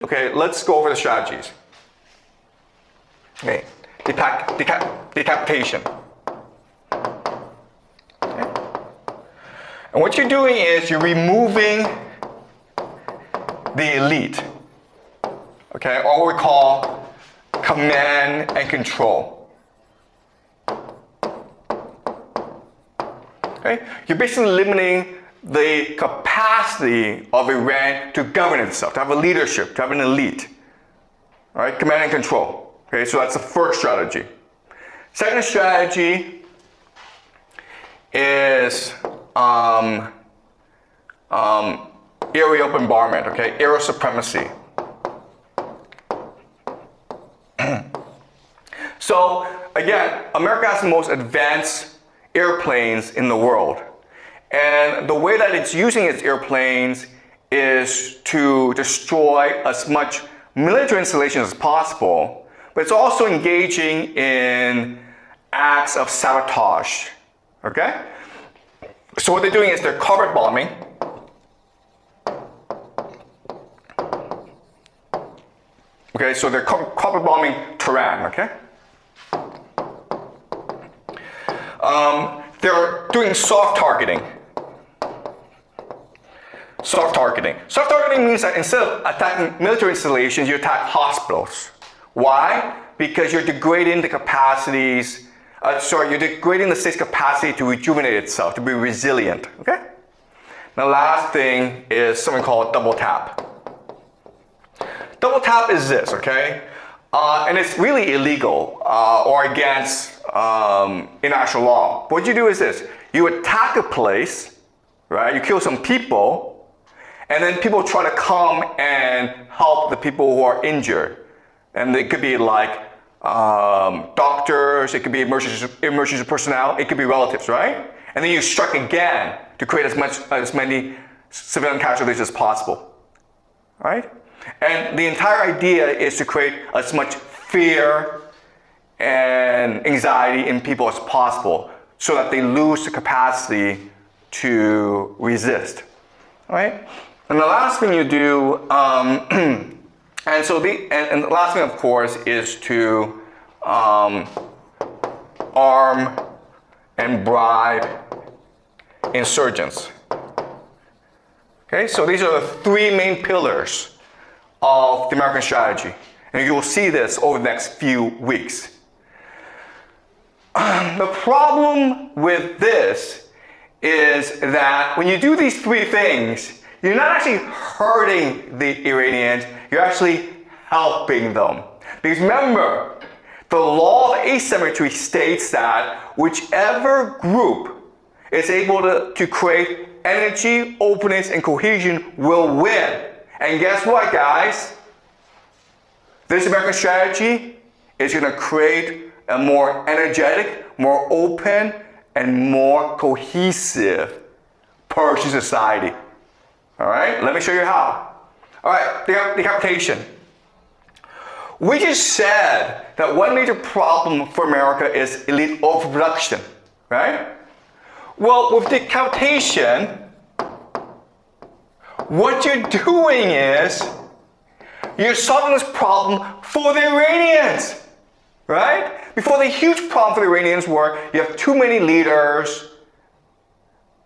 Okay, let's go over the strategies. Okay, decapitation. Okay. And what you're doing is you're removing the elite. Okay, or what we call command and control. Okay, you're basically limiting the capacity of Iran to govern itself, to have a leadership, to have an elite. All right, command and control. Okay, so that's the first strategy. Second strategy is area of bombardment. Okay, aerial supremacy. So again, America has the most advanced airplanes in the world. And the way that it's using its airplanes is to destroy as much military installations as possible, but it's also engaging in acts of sabotage, okay? So what they're doing is they're carpet bombing. Okay, so they're carpet bombing Tehran, okay? They're doing soft targeting. Soft targeting. Soft targeting means that instead of attacking military installations, you attack hospitals. Why? Because you're degrading the capacities, you're degrading the state's capacity to rejuvenate itself, to be resilient, okay? The last thing is something called double tap. Double tap is this, okay? And it's really illegal or against international law. What you do is this. You attack a place, right? You kill some people, and then people try to come and help the people who are injured. And it could be like doctors, it could be emergency personnel, it could be relatives, right? And then you strike again to create as many civilian casualties as possible, right? And the entire idea is to create as much fear and anxiety in people as possible so that they lose the capacity to resist, right? And the last thing you do, and the last thing, of course, is to arm and bribe insurgents. Okay, so these are the three main pillars of the American strategy. And you will see this over the next few weeks. The problem with this is that when you do these three things, you're not actually hurting the Iranians, you're actually helping them. Because remember, the law of asymmetry states that whichever group is able to create energy, openness, and cohesion will win. And guess what, guys? This American strategy is going to create a more energetic, more open, and more cohesive Persian society. All right, let me show you how. All right, decapitation. We just said that one major problem for America is elite overproduction, right? Well, with decapitation, what you're doing is you're solving this problem for the Iranians, right? Before, the huge problem for the Iranians were you have too many leaders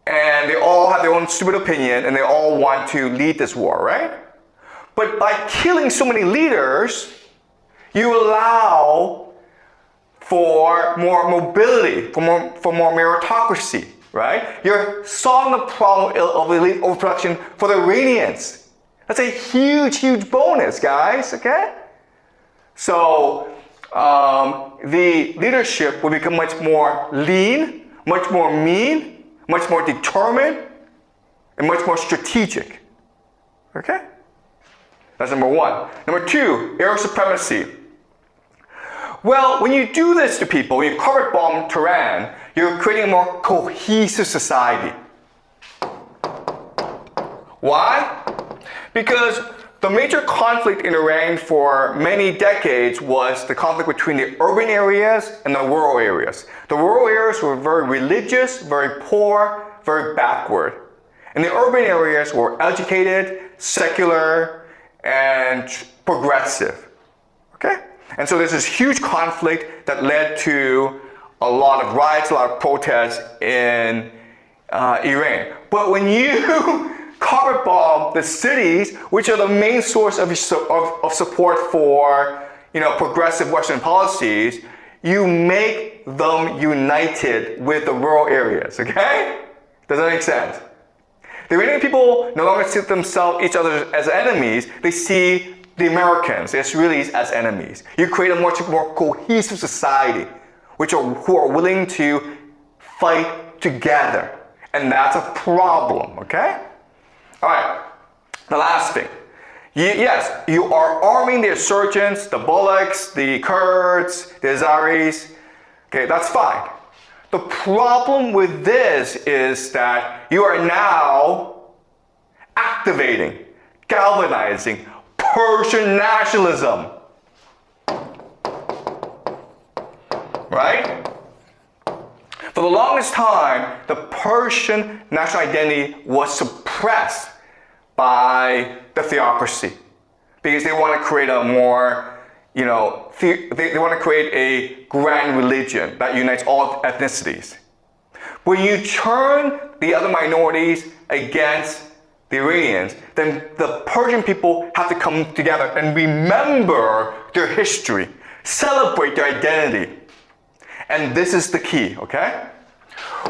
and they all have their own stupid opinion and they all want to lead this war, right? But by killing so many leaders, you allow for more mobility, for more meritocracy, right? You're solving the problem of elite overproduction for the Iranians. That's a huge, huge bonus, guys, okay? So the leadership will become much more lean, much more mean, much more determined, and much more strategic, okay? That's number one. Number two, air supremacy. Well, when you do this to people, when you carpet bomb Tehran, you're creating a more cohesive society. Why? Because the major conflict in Iran for many decades was the conflict between the urban areas and the rural areas. The rural areas were very religious, very poor, very backward. And the urban areas were educated, secular, and progressive. Okay? And so there's this huge conflict that led to a lot of riots, a lot of protests in Iran. But when you carpet bomb the cities, which are the main source of support for progressive Western policies, you make them united with the rural areas, okay? Does that make sense? The Iranian people no longer see themselves, each other as enemies. They see the Americans, the Israelis, as enemies. You create a much more cohesive society, who are willing to fight together. And that's a problem, okay? All right, the last thing. Yes, you are arming the insurgents, the Bullocks, the Kurds, the Azaris. Okay, that's fine. The problem with this is that you are now activating, galvanizing Persian nationalism. Right? For the longest time, the Persian national identity was suppressed by the theocracy because they want to create a more, they want to create a grand religion that unites all ethnicities. When you turn the other minorities against the Iranians, then the Persian people have to come together and remember their history, celebrate their identity. And this is the key, okay?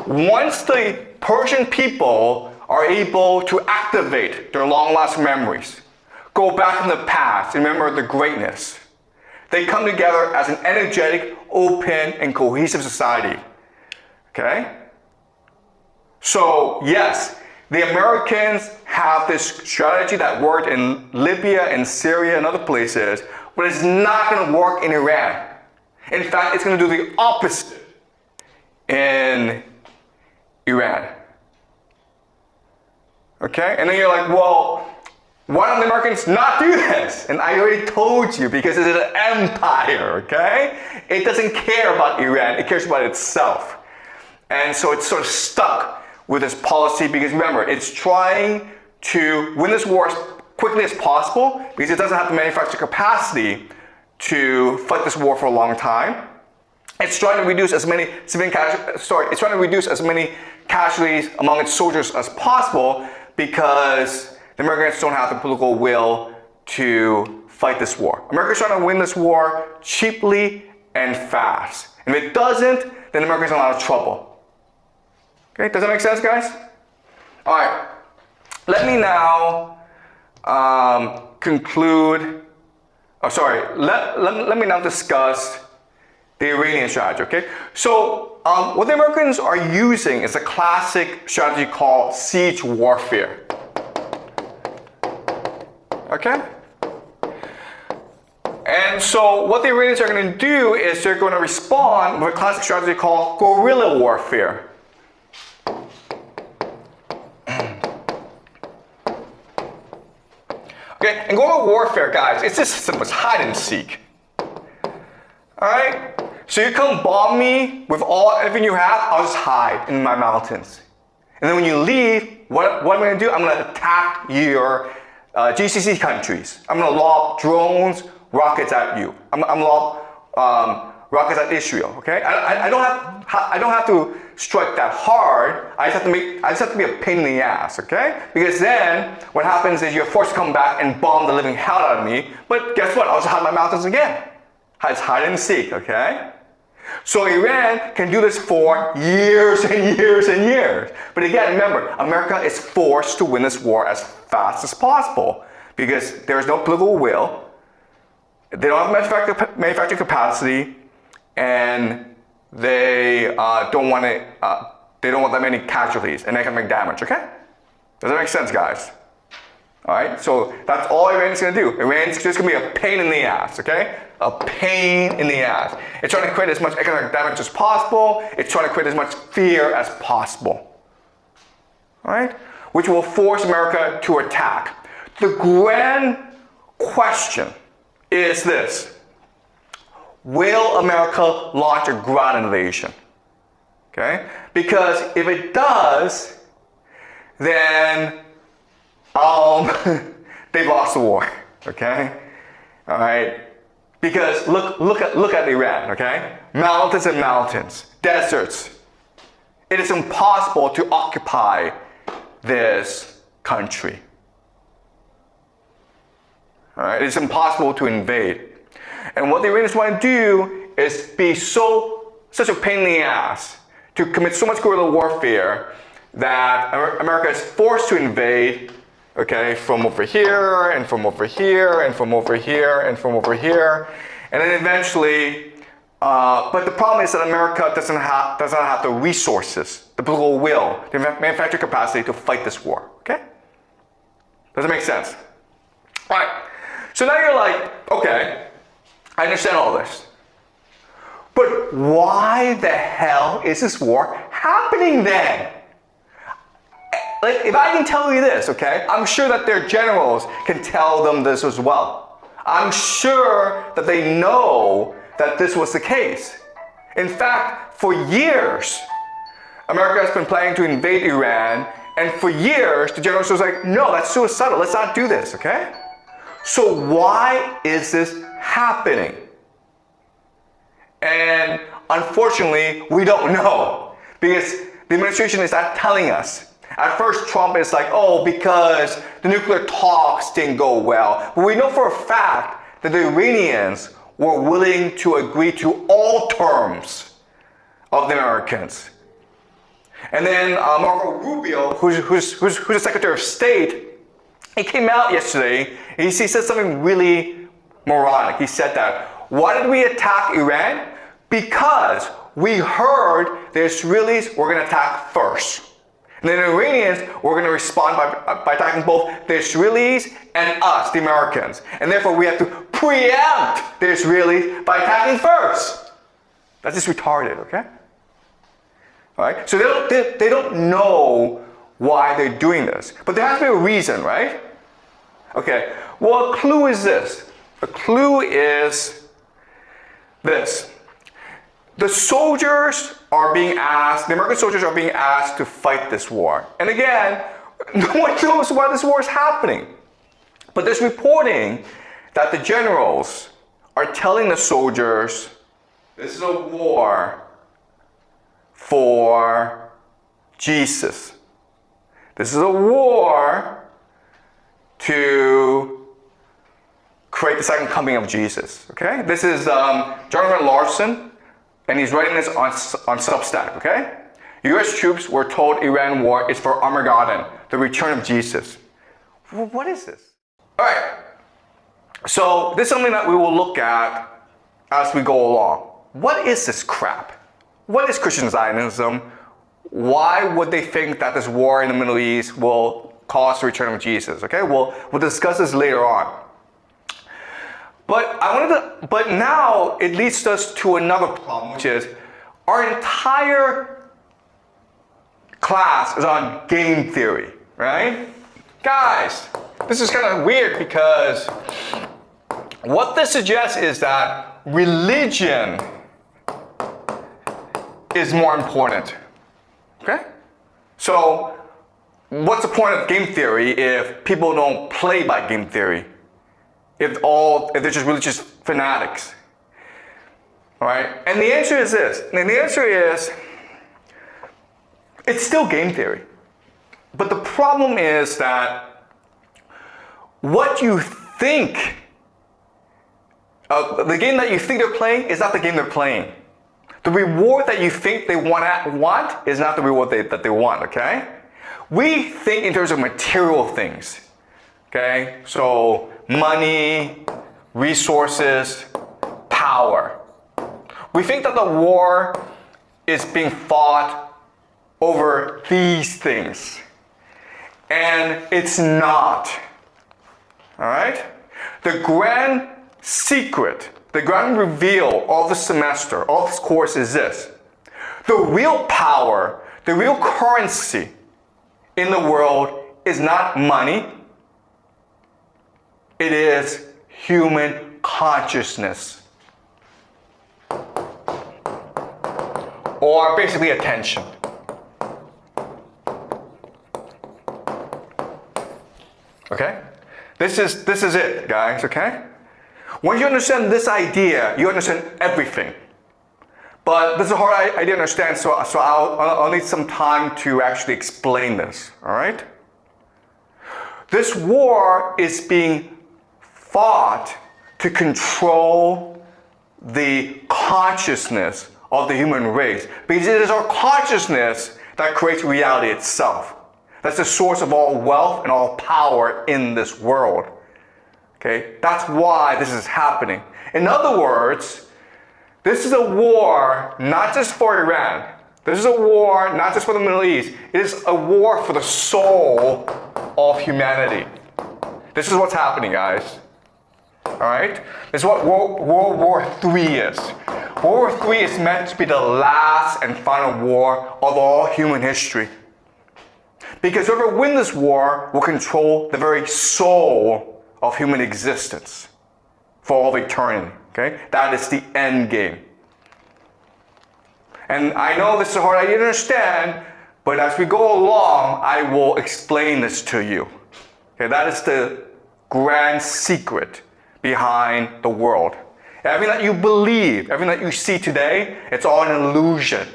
Once the Persian people are able to activate their long-lost memories, go back in the past, remember the greatness, they come together as an energetic, open, and cohesive society, okay? So, yes, the Americans have this strategy that worked in Libya and Syria and other places, but it's not going to work in Iran. In fact, it's going to do the opposite in Iran. Okay? And then you're like, well, why don't the Americans not do this? And I already told you, because it's an empire, okay? It doesn't care about Iran, it cares about itself. And so it's sort of stuck with this policy because remember, it's trying to win this war as quickly as possible because it doesn't have the manufacturing capacity to fight this war for a long time. It's trying to reduce as many casualties among its soldiers as possible because the Americans don't have the political will to fight this war. America's trying to win this war cheaply and fast. And if it doesn't, then America's in a lot of trouble. Okay, does that make sense, guys? All right, let me now conclude. Let me now discuss the Iranian strategy, okay? So what the Americans are using is a classic strategy called siege warfare. Okay? And so what the Iranians are going to do is they're going to respond with a classic strategy called guerrilla warfare. Okay, and guerrilla warfare, guys, it's just simple as hide and seek. Alright? So you come bomb me with everything you have, I'll just hide in my mountains. And then when you leave, what am I going to do? I'm going to attack your GCC countries. I'm going to lob drones, rockets at you. I'm going to lob rockets at Israel. Okay? I don't have to strike that hard. I just have to be a pain in the ass. Okay? Because then what happens is you're forced to come back and bomb the living hell out of me. But guess what? I'll just hide in my mountains again. It's hide and seek. Okay? So Iran can do this for years and years and years. But again, remember, America is forced to win this war as fast as possible because there is no political will. They don't have manufacturing capacity, and they don't want that many casualties and economic damage. Okay? Does that make sense, guys? All right. So that's all Iran's going to do. Iran's just going to be a pain in the ass. Okay? A pain in the ass. It's trying to create as much economic damage as possible. It's trying to create as much fear as possible. All right? Which will force America to attack. The grand question is this: will America launch a ground invasion? Okay? Because if it does, then they've lost the war. okay? All right? Because look at Iran, okay? Mountains and mountains, deserts. It is impossible to occupy this country. All right? It's impossible to invade. And what the Iranians want to do is be such a pain in the ass to commit so much guerrilla warfare that America is forced to invade, okay, from over here, and from over here, and from over here, and from over here. And then eventually, but the problem is that America does not have the resources, the political will, the manufacturing capacity to fight this war, okay? Does it make sense? All right, so now you're like, okay, I understand all this. But why the hell is this war happening then? Like, if I can tell you this, okay, I'm sure that their generals can tell them this as well. I'm sure that they know that this was the case. In fact, for years, America has been planning to invade Iran, and for years, the generals was like, no, that's suicidal, let's not do this, okay? So why is this happening? And unfortunately, we don't know, because the administration is not telling us. At first, Trump is like, oh, because the nuclear talks didn't go well. But we know for a fact that the Iranians were willing to agree to all terms of the Americans. And then Marco Rubio, who's the Secretary of State, he came out yesterday and he said something really moronic. He said that, why did we attack Iran? Because we heard the Israelis were going to attack first. And then the Iranians were going to respond by attacking both the Israelis and us, the Americans. And therefore we have to preempt the Israelis by attacking first. That's just retarded, okay? All right? So they don't know why they're doing this. But there has to be a reason, right? Okay, well, a clue is this. A clue is this. The soldiers are being asked, the American soldiers are being asked to fight this war. And again, no one knows why this war is happening. But there's reporting that the generals are telling the soldiers, this is a war for Jesus. This is a war to create the second coming of Jesus, okay? This is Jonathan Larson, and he's writing this on Substack, okay? US troops were told Iran war is for Armageddon, the return of Jesus. Well, what is this? All right, so this is something that we will look at as we go along. What is this crap? What is Christian Zionism? Why would they think that this war in the Middle East will cause the return of Jesus? Okay, we'll discuss this later on. But now it leads us to another problem, which is our entire class is on game theory, right? Guys, this is kind of weird because what this suggests is that religion is more important, okay? So what's the point of game theory if people don't play by game theory? If they're just religious fanatics, all right? And the answer is this, and the answer is, it's still game theory. But the problem is that what you think, the game that you think they're playing is not the game they're playing. The reward that you think they want is not the reward that they want, okay? We think in terms of material things, okay? So money, resources, power. We think that the war is being fought over these things. And it's not. All right? The grand secret, the grand reveal of the semester, of this course is this. The real power, the real currency in the world is not money. It is human consciousness. Or basically attention. Okay? This is it, guys, okay? Once you understand this idea, you understand everything. But this is a hard idea to understand, so I'll need some time to actually explain this, all right? This war is being fought to control the consciousness of the human race, because it is our consciousness that creates reality itself. That's the source of all wealth and all power in this world. Okay? That's why this is happening. In other words, this is a war not just for Iran. This is a war not just for the Middle East. It is a war for the soul of humanity. This is what's happening, guys. All right? This is what World War III is. World War III is meant to be the last and final war of all human history. Because whoever wins this war will control the very soul of human existence for all of eternity. Okay? That is the end game. And I know this is hard idea to understand, but as we go along, I will explain this to you. Okay? That is the grand secret behind the world. Everything that you believe, everything that you see today, it's all an illusion.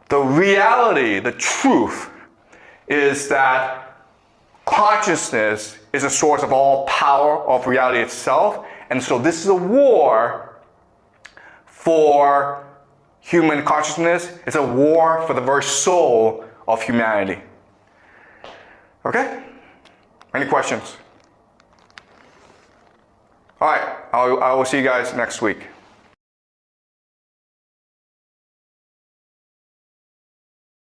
The reality, the truth, is that consciousness is a source of all power of reality itself. And so this is a war for human consciousness. It's a war for the very soul of humanity. Okay? Any questions? All right, I will see you guys next week.